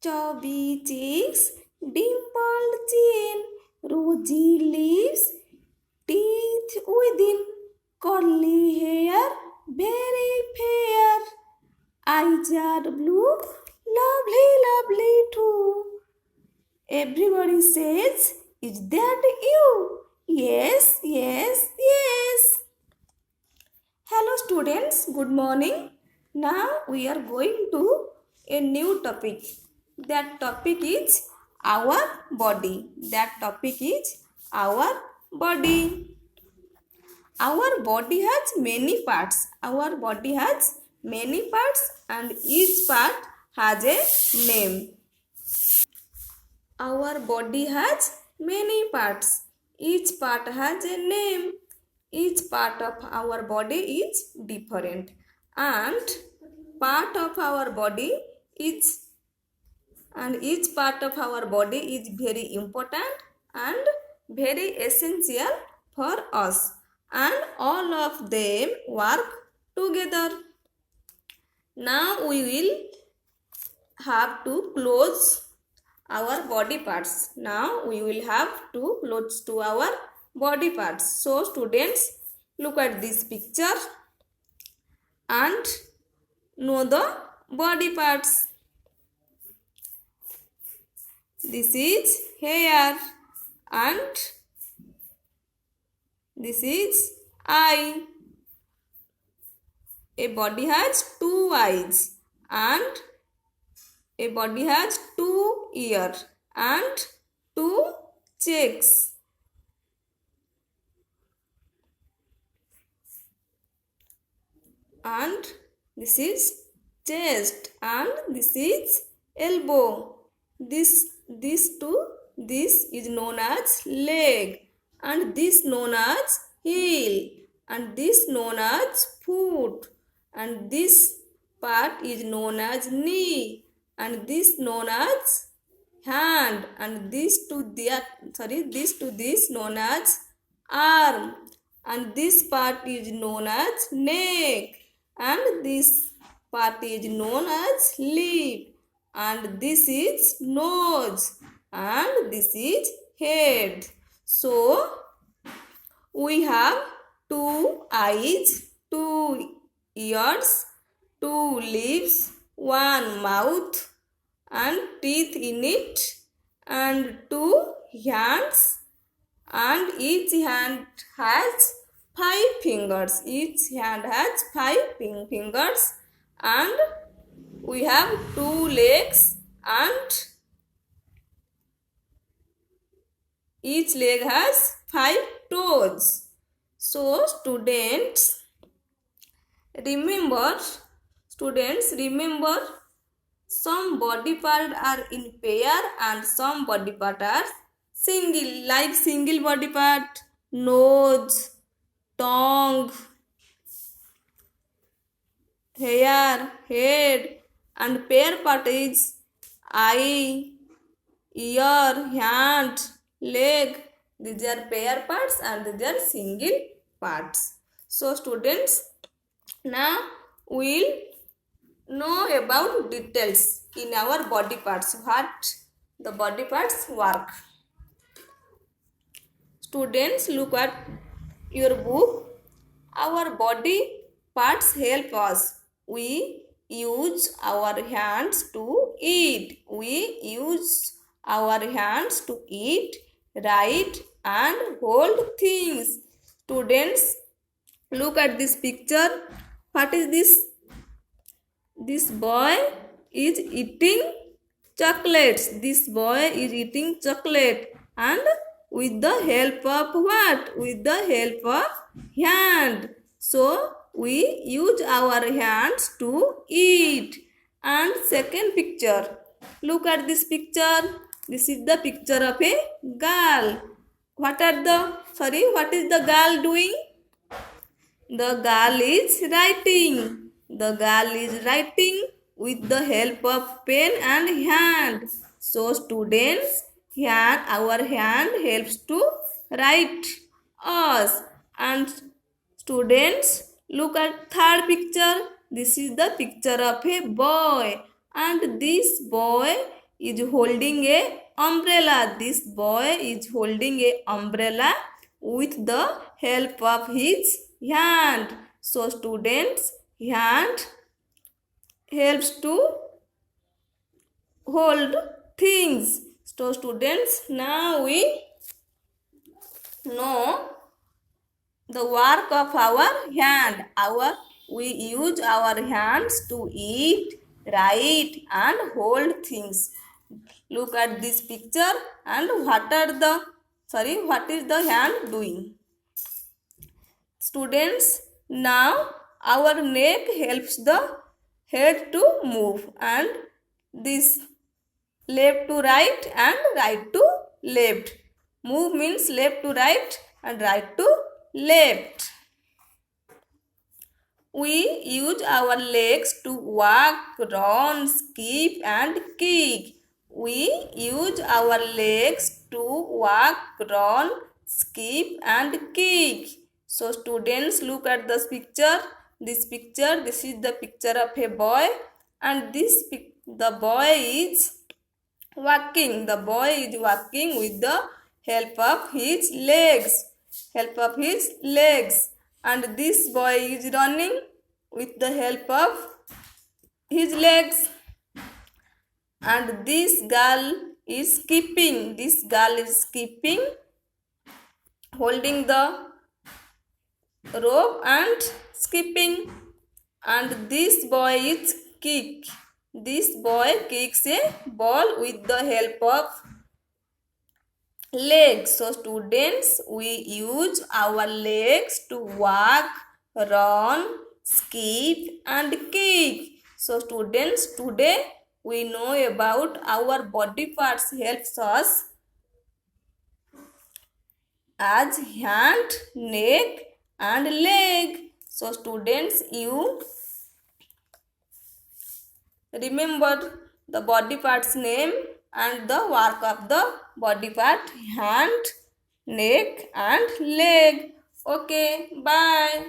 chubby cheeks, dimpled chin, rosy lips, teeth within, curly hair, very fair. Eyes are blue, lovely, lovely too. Everybody says, is that you? Yes, yes, yes. Hello students, good morning. Now we are going to a new topic. That topic is our body. That topic is our body. Our body has many parts. Our body has many parts and each part has a name. Our body has many parts. Each part has a name. Each part of our body is different. And part of our body is each part of our body is very important and very essential for us. And all of them work together. Now we will have to close our body parts. Now we will have to close to our body parts. So students, look at this picture and know the body parts. This is hair and this is eye. A body has two eyes and a body has two ears and two cheeks. And this is chest and this is elbow. This is known as leg and this known as heel and this known as foot and this part is known as knee and this known as hand and this known as arm and this part is known as neck and this part is known as lip and this is nose and this is head. So we have two eyes, two ears, two lips, one mouth and teeth in it and two hands and each hand has 5 fingers. Each hand has 5 fingers and we have 2 legs and each leg has 5 toes. So students remember some body parts are in pair and some body parts are single, like single body part, nose, tongue, hair, head, and pair part is eye, ear, hand, leg. These are pair parts and these are single parts. So students, now we'll know about details in our body parts, what the body parts work. Students, look at your book. Our body parts help us. We use our hands to eat. We use our hands to eat, write and hold things. Students, look at this picture. What is this? This boy is eating chocolates. This boy is eating chocolate and with the help of what? With the help of hand. So we use our hands to eat. And second picture. Look at this picture. This is the picture of a girl. What is the girl doing? The girl is writing. The girl is writing with the help of pen and hand. So students, our hand helps to write us. And students, look at third picture. This is the picture of a boy. And this boy is holding a umbrella. This boy is holding a umbrella with the help of his hand. So students, hand helps to hold things. So students, now we know the work of our hand. We use our hands to eat, write and hold things. Look at this picture and what is the hand doing? Students, now our neck helps the head to move, and this left to right and right to left. Move means left to right and right to left. We use our legs to walk, run, skip and kick. We use our legs to walk, run, skip and kick. So students, look at this picture. This is the picture of a boy, and the boy is walking. The boy is walking with the help of his legs. And this boy is running with the help of his legs. And this girl is skipping. Holding the rope and skipping. And this boy is kick. This boy kicks a ball with the help of legs. So students, we use our legs to walk, run, skip and kick. So students, today we know about our body parts helps us as hand, neck and leg. So students, you remember the body parts name and the work of the body part, hand, neck and leg. Okay, bye.